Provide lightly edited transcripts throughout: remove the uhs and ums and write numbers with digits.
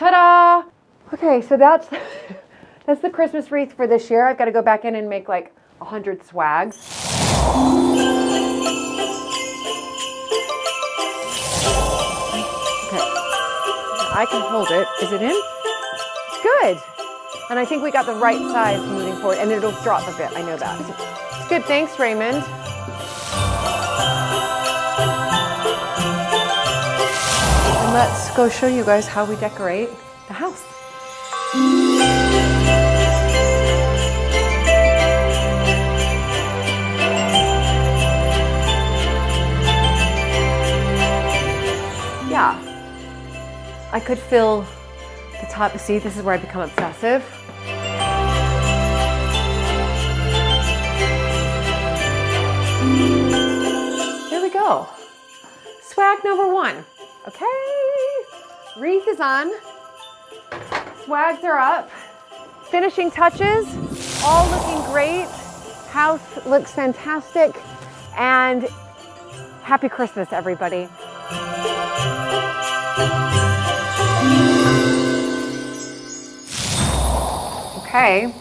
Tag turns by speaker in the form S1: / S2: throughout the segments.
S1: Ta-da! Okay, so that's the Christmas wreath for this year. I've got to go back in and make like 100 swags. Okay, I can hold it. Is it in? Good. And I think we got the right size moving forward, and it'll drop a bit. I know that. It's good. Thanks, Raymond. And let's go show you guys how we decorate the house. Yeah, I could fill the top. See, this is where I become obsessive. There we go. Swag number 1. Okay, wreath is on. Swags are up. Finishing touches, all looking great. House looks fantastic. And happy Christmas, everybody. Okay,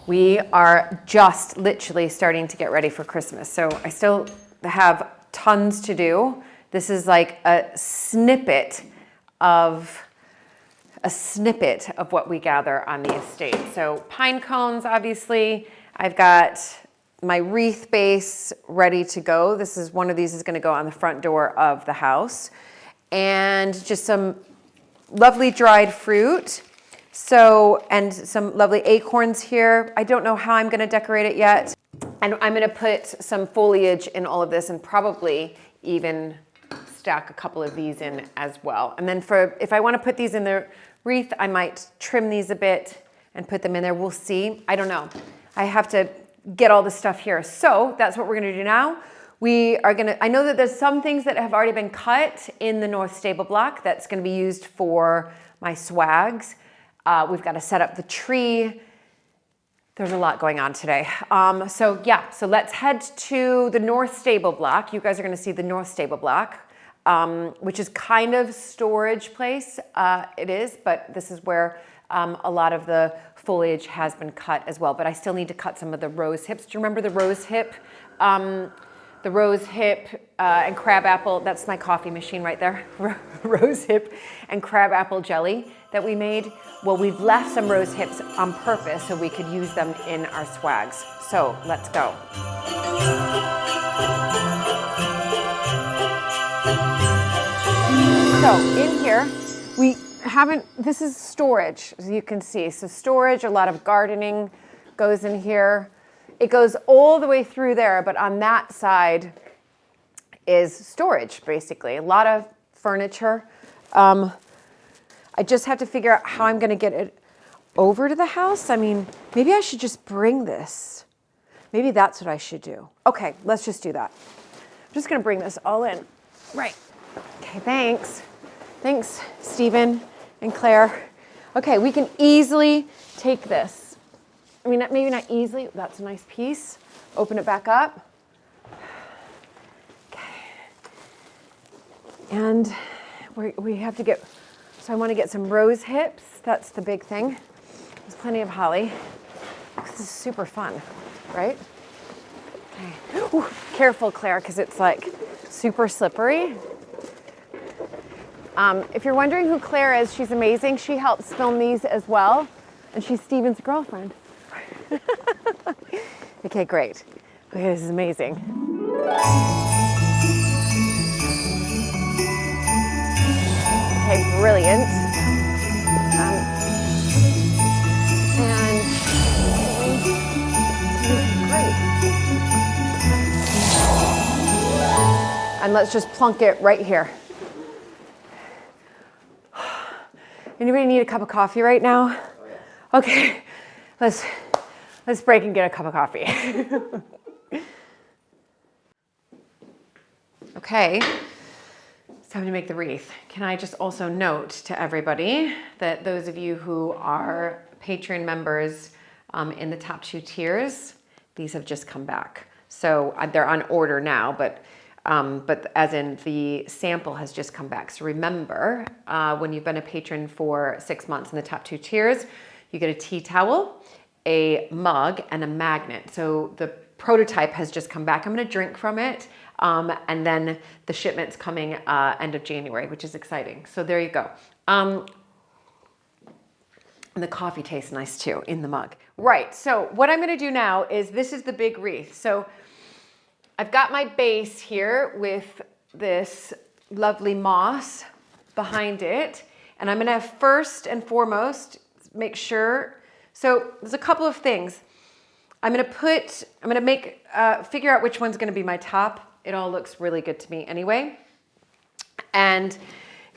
S1: we are just literally starting to get ready for Christmas. So I still have tons to do. This is like a snippet of what we gather on the estate. So pine cones, obviously. I've got my wreath base ready to go. This is one of these is going to go on the front door of the house. And just some lovely dried fruit. So, and some lovely acorns here. I don't know how I'm going to decorate it yet. And I'm going to put some foliage in all of this and probably even stack a couple of these in as well. And then if I want to put these in the wreath, I might trim these a bit and put them in there. We'll see. I don't know. I have to get all this stuff here. So that's what we're going to do now. I know that there's some things that have already been cut in the north stable block that's going to be used for my swags. We've got to set up the tree. There's a lot going on today. So let's head to the north stable block. You guys are going to see the north stable block, which is kind of storage place. It is, but this is where a lot of the foliage has been cut as well. But I still need to cut some of the rose hips. Do you remember the rose hip? The rose hip and crabapple, that's my coffee machine right there. Rose hip and crabapple jelly that we made. Well, we've left some rose hips on purpose so we could use them in our swags. So let's go. So in here, this is storage, as you can see. So storage, a lot of gardening goes in here. It goes all the way through there, but on that side is storage, basically. A lot of furniture. I just have to figure out how I'm going to get it over to the house. I mean, maybe I should just bring this. Maybe that's what I should do. Okay, let's just do that. I'm just going to bring this all in. Right. Okay, thanks. Thanks, Stephen and Claire. Okay, we can easily take this. I mean, maybe not easily. That's a nice piece. Open it back up. Okay. And we have to get, so I want to get some rose hips. That's the big thing. There's plenty of holly. This is super fun, right? Okay. Ooh, careful, Claire, because it's like super slippery. If you're wondering who Claire is, she's amazing. She helps film these as well. And she's Stephen's girlfriend. Okay, great. Okay, this is amazing. Okay, brilliant. Great. And let's just plunk it right here. Anybody need a cup of coffee right now? Okay, let's break and get a cup of coffee. Okay, it's time to make the wreath. Can I just also note to everybody that those of you who are Patreon members in the top 2 tiers, these have just come back. So they're on order now, but but as in the sample has just come back. So remember, when you've been a patron for 6 months in the top 2 tiers, you get a tea towel, a mug, and a magnet. So the prototype has just come back. I'm going to drink from it. And then the shipment's coming end of January, which is exciting. So there you go. And the coffee tastes nice too in the mug. Right, so what I'm gonna do now is, this is the big wreath. So I've got my base here with this lovely moss behind it. And I'm gonna first and foremost make sure, so there's a couple of things. I'm gonna figure out which one's gonna be my top. It all looks really good to me anyway. And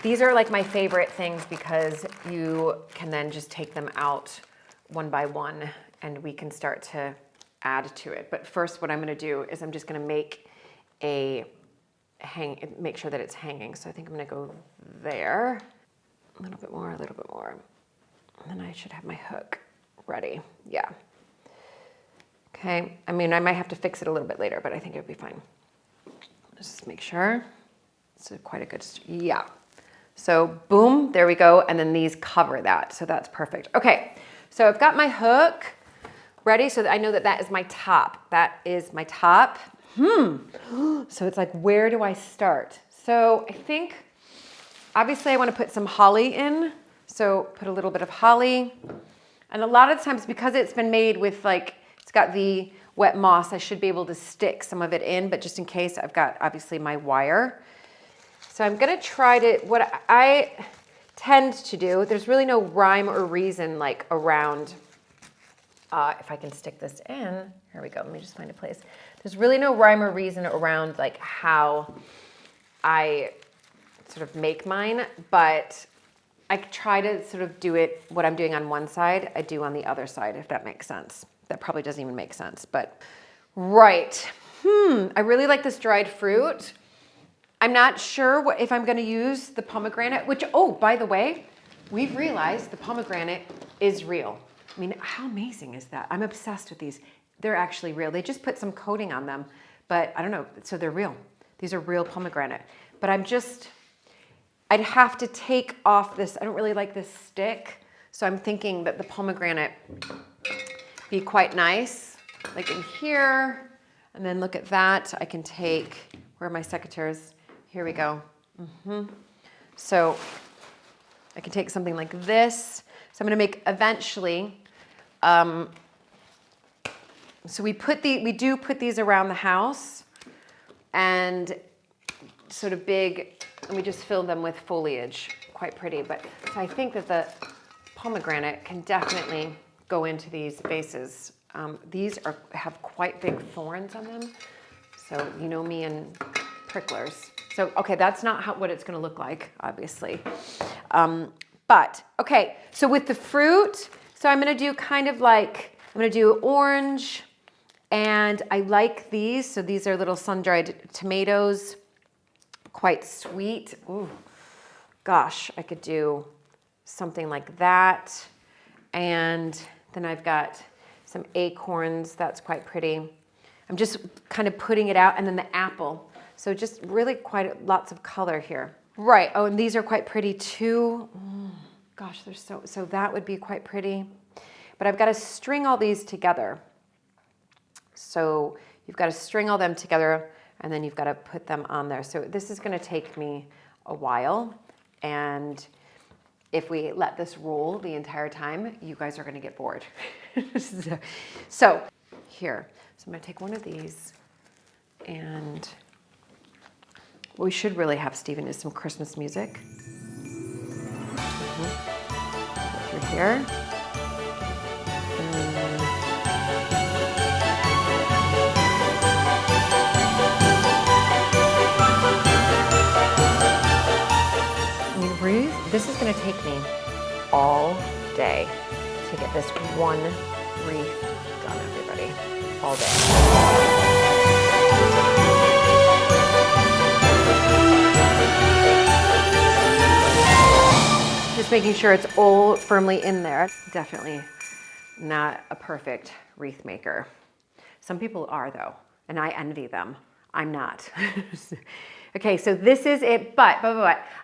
S1: these are like my favorite things because you can then just take them out one by one and we can start to add to it. But first what I'm gonna do is I'm just gonna make make sure that it's hanging. So I think I'm gonna go there, a little bit more, and then I should have my hook ready, yeah. Okay, I mean, I might have to fix it a little bit later, but I think it'll be fine. Let's just make sure. It's quite a good, yeah. So boom, there we go. And then these cover that. So that's perfect. Okay, so I've got my hook ready so that I know that that is my top. That is my top. So it's like, where do I start? So I think, obviously I want to put some holly in. So put a little bit of holly. And a lot of times, because it's been made with like, it's got the wet moss, I should be able to stick some of it in, but just in case, I've got obviously my wire. So I'm gonna try to, what I tend to do, there's really no rhyme or reason like around, if I can stick this in, here we go, let me just find a place. There's really no rhyme or reason around like how I sort of make mine, but I try to sort of do it, what I'm doing on one side, I do on the other side, if that makes sense. That probably doesn't even make sense, but right. I really like this dried fruit. I'm not sure if I'm gonna use the pomegranate, which, oh, by the way, we've realized the pomegranate is real. I mean, how amazing is that? I'm obsessed with these. They're actually real. They just put some coating on them, but I don't know, so they're real. These are real pomegranate. But I'd have to take off this, I don't really like this stick, so I'm thinking that the pomegranate be quite nice, like in here, and then look at that. I can take, where are my secateurs? Here we go. So I can take something like this. So I'm gonna make eventually, so we do put these around the house and sort of big, and we just fill them with foliage, quite pretty. But so I think that the pomegranate can definitely go into these vases. These have quite big thorns on them. So you know me and pricklers. So, okay, that's not what it's gonna look like, obviously. But, okay, so with the fruit, so I'm gonna do kind of like, I'm gonna do orange, and I like these. So these are little sun-dried tomatoes, quite sweet. Ooh, gosh, I could do something like that. And then I've got some acorns, that's quite pretty. I'm just kind of putting it out, and then the apple. So just really quite lots of color here. Right, oh, and these are quite pretty too. Gosh, they're so that would be quite pretty. But I've got to string all these together. So you've got to string all them together, and then you've got to put them on there. So this is gonna take me a while, and if we let this roll the entire time, you guys are gonna get bored. So here, so I'm gonna take one of these, and what we should really have, Stephen, is some Christmas music. Through here. This is gonna take me all day to get this one wreath done, everybody, all day. Just making sure it's all firmly in there. Definitely not a perfect wreath maker. Some people are though, and I envy them. I'm not. Okay, so this is it, but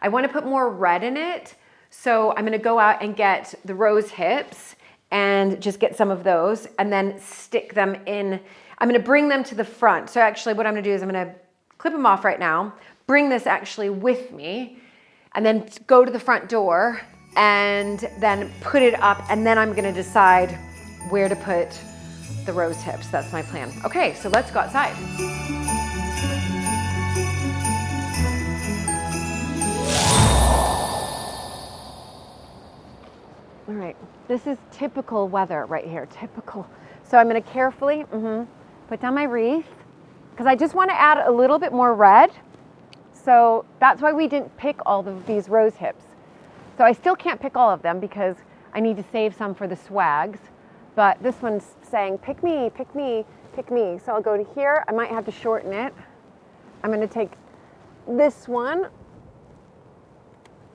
S1: I want to put more red in it. So I'm going to go out and get the rose hips and just get some of those and then stick them in. I'm going to bring them to the front. So actually what I'm going to do is I'm going to clip them off right now, bring this actually with me, and then go to the front door and then put it up, and then I'm going to decide where to put the rose hips. That's my plan. Okay, so let's go outside. All right, this is typical weather right here, typical. So I'm gonna carefully put down my wreath because I just wanna add a little bit more red. So that's why we didn't pick all of these rose hips. So I still can't pick all of them because I need to save some for the swags. But this one's saying, pick me, pick me, pick me. So I'll go to here. I might have to shorten it. I'm gonna take this one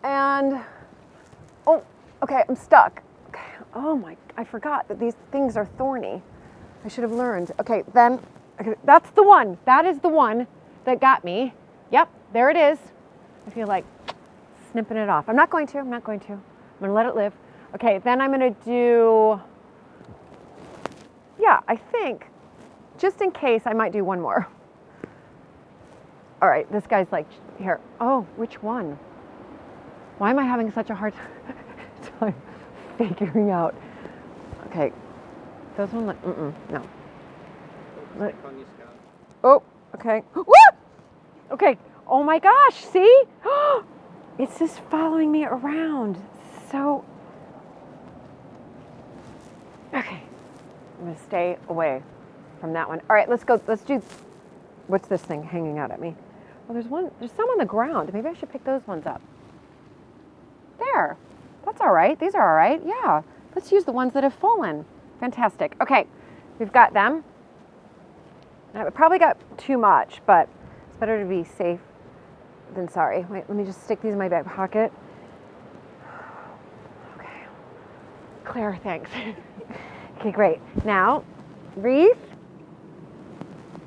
S1: and, oh, okay, I'm stuck. Okay. Oh my, I forgot that these things are thorny. I should have learned. Okay, then, okay, that's the one. That is the one that got me. Yep, there it is. I feel like snipping it off. I'm not going to. I'm gonna let it live. Okay, then I'm gonna do, yeah, I think, just in case, I might do one more. All right, this guy's like, here. Oh, which one? Why am I having such a hard time figuring out? Okay, those one like, no. Oh, okay. Woo! Okay, oh my gosh, see? It's just following me around. So, okay, I'm gonna stay away from that one. All right, let's go, let's do, what's this thing hanging out at me? Well, there's some on the ground. Maybe I should pick those ones up. There, that's all right. These are all right, yeah. Let's use the ones that have fallen. Fantastic. Okay, we've got them. I probably got too much, but it's better to be safe than sorry. Wait, let me just stick these in my back pocket. Okay, Claire, thanks. Okay, great. Now, wreath.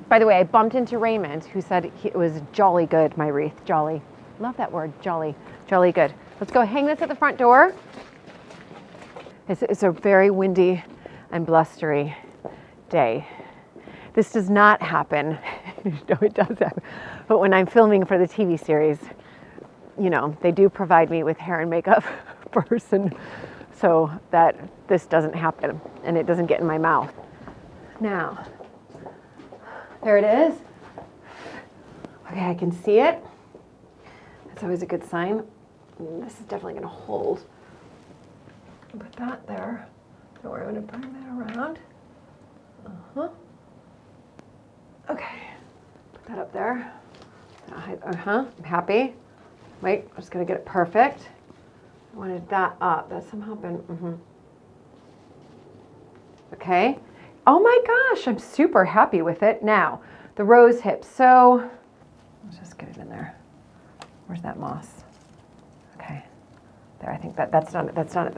S1: By the way, I bumped into Raymond, who said it was jolly good, my wreath, jolly. Love that word, jolly, jolly good. Let's go hang this at the front door. It's a very windy and blustery day. This does not happen. No, it does happen. But when I'm filming for the TV series, you know, they do provide me with hair and makeup person so that this doesn't happen and it doesn't get in my mouth. Now, there it is. Okay, I can see it. That's always a good sign. This is definitely going to hold. Put that there. Don't worry, I'm going to bring that around. Okay, put that up there. I'm happy. Wait, I'm just going to get it perfect. I wanted that up. That's somehow been, Okay. Oh my gosh, I'm super happy with it. Now, the rose hips. So, let's just get it in there. Where's that moss? Okay, there, I think that's done it, that's done it.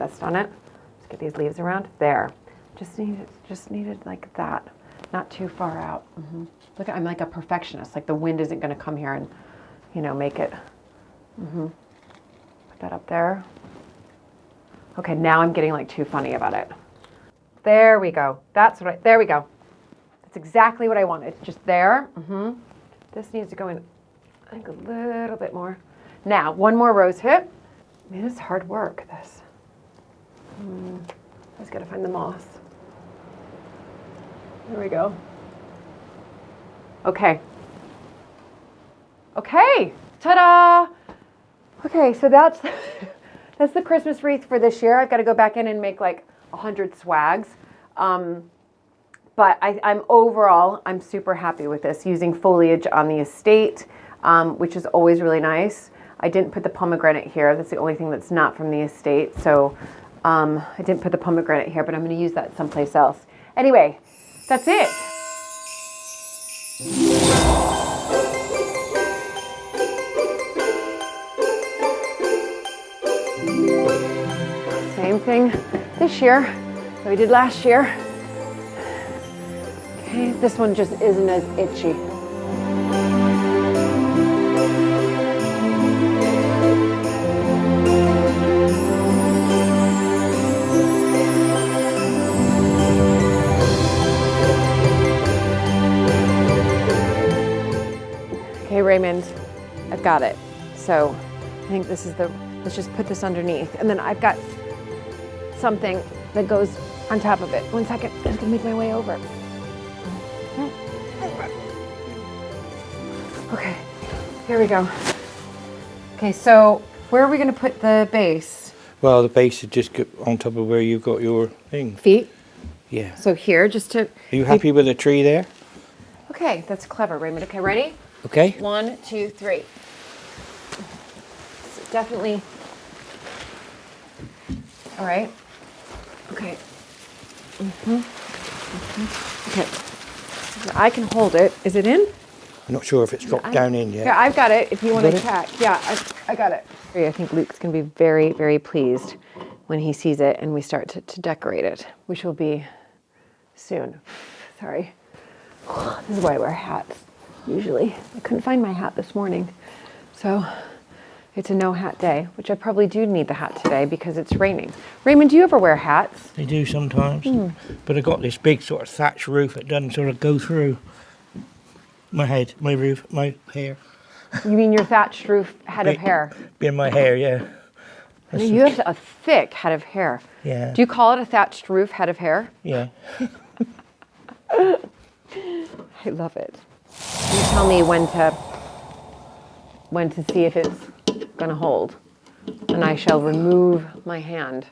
S1: Let's get these leaves around. There, just needed like that. Not too far out. Look, I'm like a perfectionist. Like the wind isn't gonna come here and, you know, make it. Put that up there. Okay, now I'm getting like too funny about it. There we go. That's what there we go. That's exactly what I wanted. Just there. This needs to go in, I think, a little bit more. Now, one more rose hip. Man, it's hard work, this. I just gotta find the moss. There we go. Okay. Okay, ta-da! Okay, so that's that's the Christmas wreath for this year. I've got to go back in and make like 100 swags. But I'm super happy with this, using foliage on the estate, which is always really nice. I didn't put the pomegranate here. That's the only thing that's not from the estate. So I didn't put the pomegranate here, but I'm going to use that someplace else. Anyway, that's it. Same thing this year that we did last year. Okay, this one just isn't as itchy. got it. So I think this is let's just put this underneath. And then I've got something that goes on top of it. 1 second, I'm just gonna make my way over. Okay, here we go. Okay, so where are we gonna put the base?
S2: Well, the base is just on top of where you've got your thing.
S1: Feet?
S2: Yeah.
S1: So here, just to...
S2: Are you happy with the tree there?
S1: Okay, that's clever, Raymond. Okay, ready?
S2: Okay.
S1: 1, 2, 3. So definitely. All right. Okay. Okay. So I can hold it. Is it in?
S2: I'm not sure if it's dropped down in yet.
S1: Yeah, I've got it. If you want to
S2: got it?
S1: check. Yeah, I got it. I think Luke's going to be very, very pleased when he sees it and we start to decorate it, which will be soon. Sorry. This is why I wear hats, usually. I couldn't find my hat this morning. So it's a no hat day, which I probably do need the hat today because it's raining. Raymond, do you ever wear hats?
S2: They do sometimes. But I got this big sort of thatch roof that doesn't sort of go through my head, my roof, my hair.
S1: You mean your thatched roof head of hair?
S2: Being my hair, yeah.
S1: You have a thick head of hair.
S2: Yeah.
S1: Do you call it a thatched roof head of hair?
S2: Yeah.
S1: I love it. You tell me when to see if it's gonna hold, and I shall remove my hand.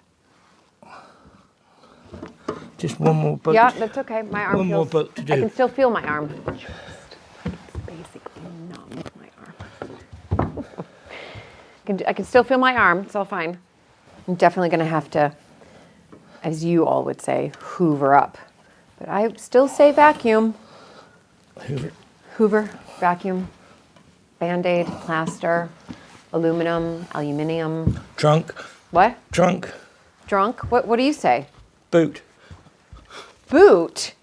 S2: Just one more boat.
S1: Yeah, that's okay. My arm
S2: One
S1: feels,
S2: more boat to do.
S1: I can still feel my arm. Just basically numb my arm. I can still feel my arm. It's all fine. I'm definitely gonna have to, as you all would say, hoover up. But I still say vacuum. Hoover, vacuum, Band-Aid, plaster, aluminium.
S2: Trunk.
S1: What?
S2: Trunk.
S1: Drunk? What do you say?
S2: Boot.
S1: Boot?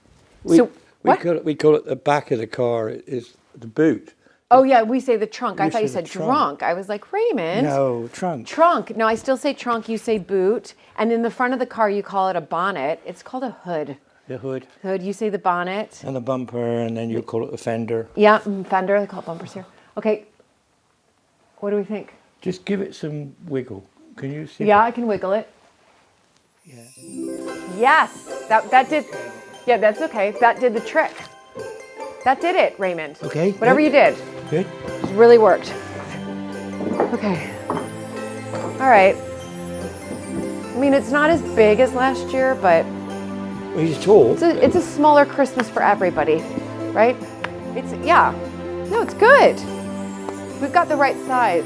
S2: We
S1: what?
S2: call it the back of the car is the boot.
S1: Oh yeah, we say the trunk. I
S2: We
S1: thought you
S2: say the
S1: said
S2: trunk.
S1: drunk. I was like, Raymond.
S2: No, trunk.
S1: Trunk. No, I still say trunk. You say boot. And in the front of the car, you call it a bonnet. It's called a hood.
S2: The hood.
S1: Hood. You say the bonnet.
S2: And the bumper, and then you call it the fender.
S1: Yeah, fender. They call it bumpers here. Okay. What do we think?
S2: Just give it some wiggle. Can you see?
S1: Yeah, I can wiggle it.
S2: Yeah.
S1: Yes, that did. Yeah, that's okay. That did the trick. That did it, Raymond.
S2: Okay,
S1: Whatever
S2: good.
S1: you did,
S2: Good.
S1: it really worked. Okay. All right. I mean, it's not as big as last year, but
S2: Well, he's tall.
S1: it's a smaller Christmas for everybody, right? Yeah. No, it's good. We've got the right size.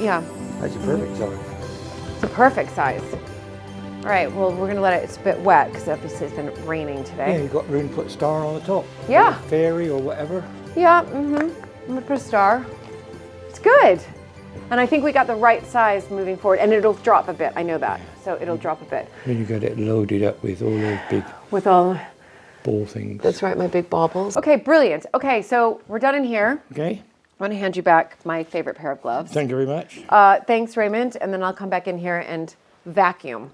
S1: Yeah.
S2: That's a perfect size.
S1: It's a perfect size. All right, well, we're gonna let it, it's a bit wet because obviously it's been raining
S2: Yeah,
S1: today.
S2: you've got room to put a star on the top.
S1: Yeah.
S2: Or a fairy or whatever.
S1: Yeah, I'm gonna put a star. It's good. And I think we got the right size moving forward, and it'll drop a bit, I know that. So it'll drop a bit.
S2: Then you got it loaded up with all those big
S1: With all,
S2: ball things.
S1: that's right, my big baubles. Okay, brilliant. Okay, so we're done in here.
S2: Okay.
S1: I'm gonna hand you back my favorite pair of gloves.
S2: Thank you very much.
S1: Thanks, Raymond, and then I'll come back in here and vacuum.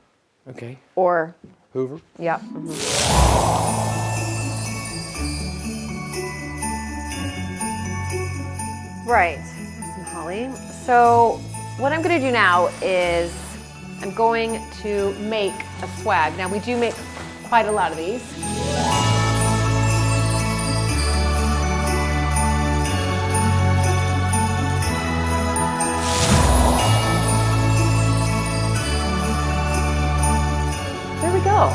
S2: Okay.
S1: Or,
S2: Hoover.
S1: yeah. Right, some holly. So what I'm gonna do now is I'm going to make a swag. Now we do make quite a lot of these. There we go.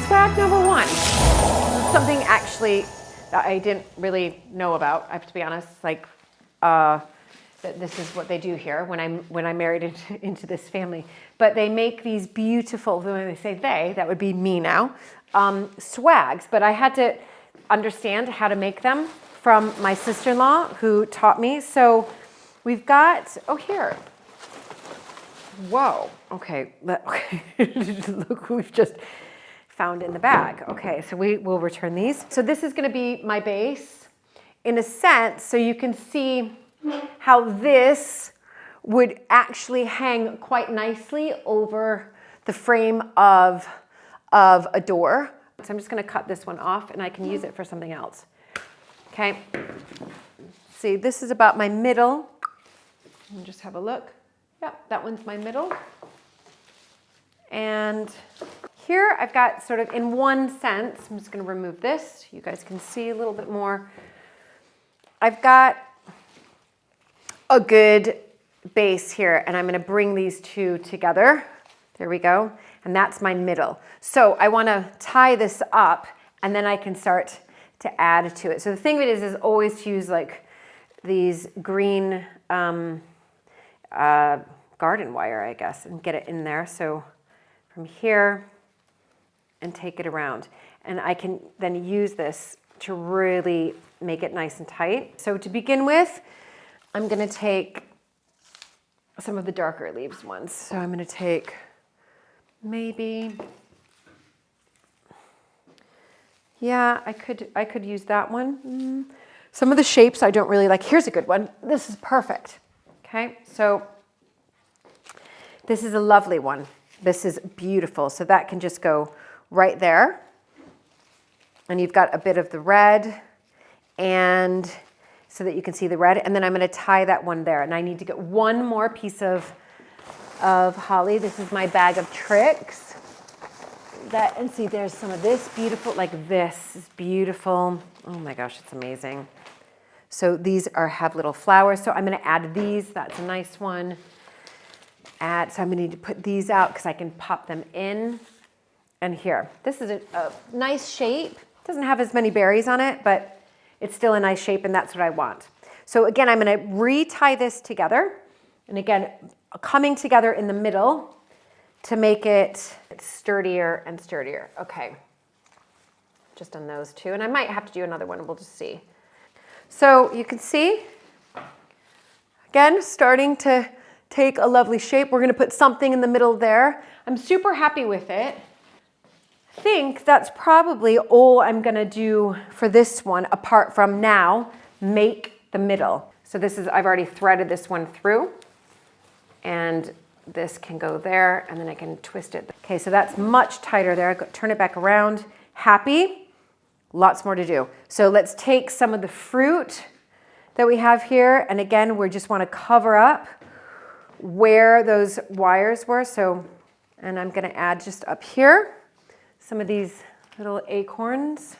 S1: Swag number one. Something actually that I didn't really know about, I have to be honest, like that this is what they do here when I married into this family. But they make these beautiful, when they say they, that would be me now, swags. But I had to understand how to make them from my sister-in-law who taught me. So we've got, oh here. Whoa, okay, look who we've just found in the bag. Okay, so we will return these. So this is gonna be my base in a sense, so you can see how this would actually hang quite nicely over the frame of a door. So I'm just gonna cut this one off and I can use it for something else. Okay, see, this is about my middle And just have a look. Yep, that one's my middle. And here I've got sort of in one sense, I'm just going to remove this. You guys can see a little bit more. I've got a good base here, and I'm going to bring these two together. There we go. And that's my middle. So I want to tie this up, and then I can start to add to it. So the thing of it is always to use like these green garden wire, I guess, and get it in there. So from here and take it around. And I can then use this to really make it nice and tight. So to begin with, I'm going to take some of the darker leaves ones. So I'm going to take maybe, yeah, I could use that one. Some of the shapes I don't really like. Here's a good one. This is perfect. Okay, so this is a lovely one. This is beautiful. So that can just go right there. And you've got a bit of the red, and so that you can see the red. And then I'm going to tie that one there. And I need to get one more piece of holly. This is my bag of tricks. And see, there's some of this beautiful, like this is beautiful. Oh my gosh, it's amazing. So these have little flowers. So I'm going to add these. That's a nice one. So I'm going to need to put these out because I can pop them in. And here, this is a nice shape. Doesn't have as many berries on it, but it's still a nice shape, and that's what I want. So again, I'm going to retie this together. And again, coming together in the middle to make it sturdier and sturdier. Okay, just on those two. And I might have to do another one. We'll just see. So you can see, again, starting to take a lovely shape. We're going to put something in the middle there. I'm super happy with it. I think that's probably all I'm going to do for this one, apart from now, make the middle. So this is, I've already threaded this one through, and this can go there, and then I can twist it. Okay, so that's much tighter there. Turn it back around. Happy. Lots more to do. So let's take some of the fruit that we have here, and again, we just want to cover up where those wires were. So, and I'm going to add just up here some of these little acorns,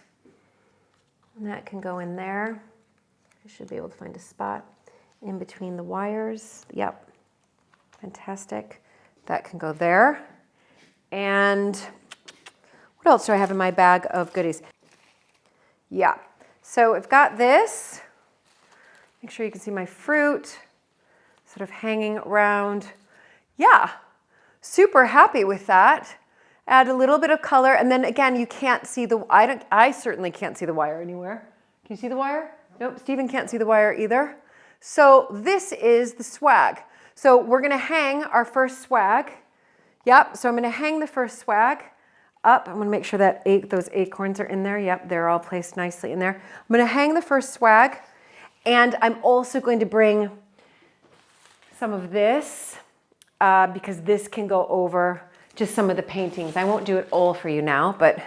S1: and that can go in there. I should be able to find a spot in between the wires. Yep, fantastic. That can go there. And what else do I have in my bag of goodies? Yeah, so I've got this. Make sure you can see my fruit sort of hanging around. Yeah, super happy with that. Add a little bit of color, and then again, you can't see I certainly can't see the wire anywhere. Can you see the wire? Nope, Stephen can't see the wire either. So this is the swag. So we're gonna hang our first swag. Yep, so I'm gonna hang the first swag up. I'm gonna make sure that those acorns are in there. Yep, they're all placed nicely in there. I'm gonna hang the first swag, and I'm also going to bring some of this because this can go over just some of the paintings. I won't do it all for you now, but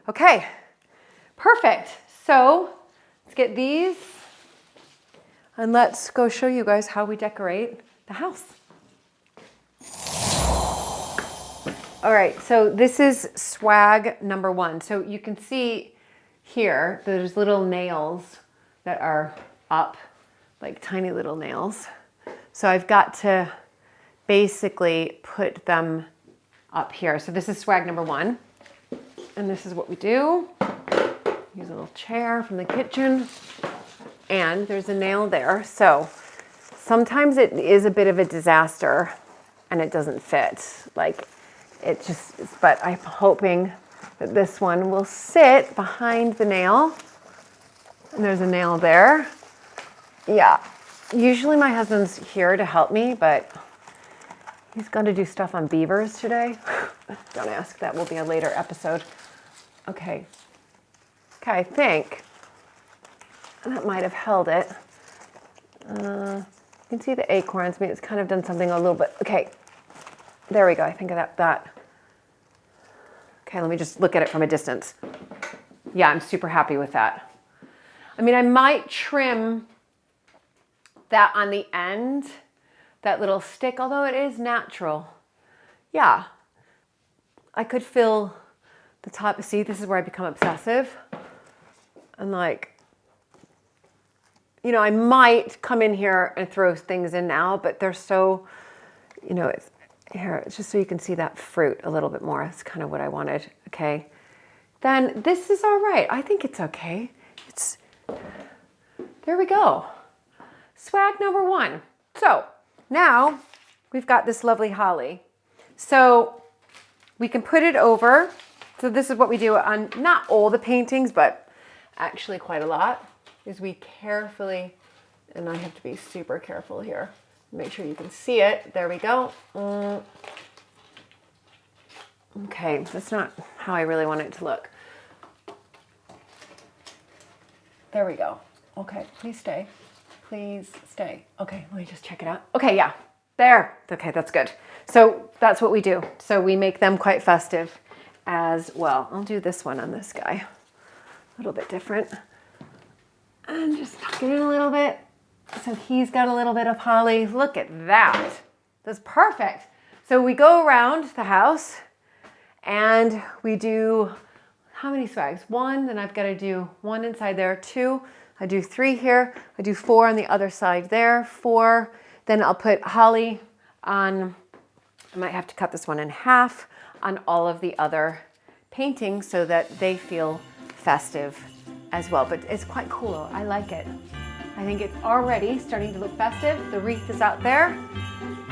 S1: okay, perfect. So let's get these, and let's go show you guys how we decorate the house. All right, so this is swag number one. So you can see here, there's little nails that are up, like tiny little nails. So I've got to basically put them up here. So this is swag number one. And this is what we do. Use a little chair from the kitchen. And there's a nail there. So sometimes it is a bit of a disaster and it doesn't fit. Like it just, but I'm hoping that this one will sit behind the nail. And there's a nail there. Yeah. Usually my husband's here to help me, but he's going to do stuff on beavers today. Don't ask, that will be a later episode. Okay. Okay, I think that might have held it. You can see the acorns. I mean, it's kind of done something a little bit. Okay, there we go. I think of that. Okay, let me just look at it from a distance. Yeah, I'm super happy with that. I mean, I might trim that on the end, that little stick, although it is natural. Yeah, I could fill the top. See, this is where I become obsessive. And like, you know, I might come in here and throw things in now, but they're so, you know, it's here, it's just so you can see that fruit a little bit more. That's kind of what I wanted, okay? Then this is all right. I think it's okay. There we go. Swag number one. So now we've got this lovely holly. So we can put it over. So this is what we do on not all the paintings, but actually quite a lot, is we carefully, and I have to be super careful here, make sure you can see it. There we go. Okay, that's not how I really want it to look. There we go. Okay, please stay. Please stay. Okay, let me just check it out. Okay, yeah, there. Okay, that's good. So that's what we do. So we make them quite festive as well. I'll do this one on this guy. A little bit different. And just tuck it in a little bit. So he's got a little bit of holly. Look at that. That's perfect. So we go around the house and we do, how many swags? One, then I've got to do one inside there, two, I do three here, I do four on the other side there, four, then I'll put holly on, I might have to cut this one in half, on all of the other paintings so that they feel festive as well. But it's quite cool, I like it. I think it's already starting to look festive. The wreath is out there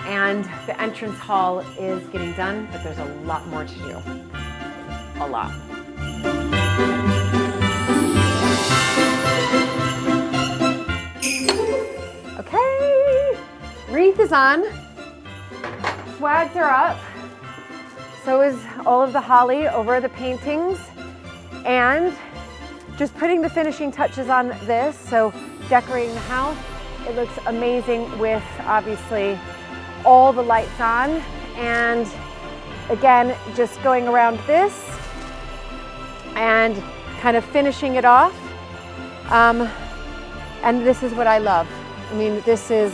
S1: and the entrance hall is getting done, but there's a lot more to do, a lot. Okay, wreath is on, swags are up, so is all of the holly over the paintings, and just putting the finishing touches on this, so decorating the house. It looks amazing with obviously all the lights on, and again, just going around this and kind of finishing it off. And this is what I love. I mean, this is,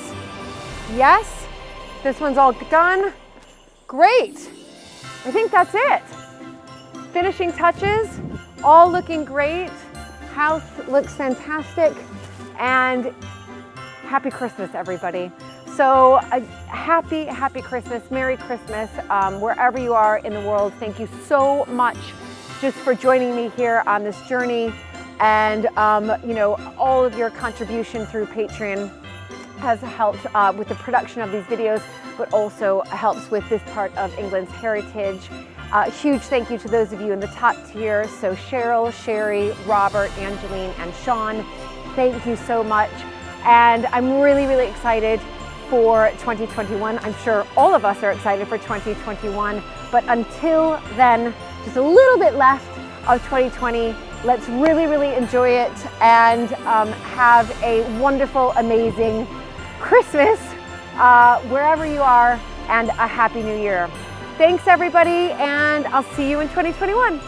S1: yes, this one's all done. Great. I think that's it. Finishing touches, all looking great. House looks fantastic. And happy Christmas, everybody. So happy Christmas, Merry Christmas, wherever you are in the world. Thank you so much just for joining me here on this journey. And you know, all of your contribution through Patreon has helped with the production of these videos, but also helps with this part of England's heritage. Huge thank you to those of you in the top tier. So Cheryl, Sherry, Robert, Angeline, and Sean. Thank you so much. And I'm really, really excited for 2021. I'm sure all of us are excited for 2021. But until then, just a little bit left of 2020. Let's really, really enjoy it and have a wonderful, amazing Christmas wherever you are, and a Happy New Year. Thanks, everybody, and I'll see you in 2021.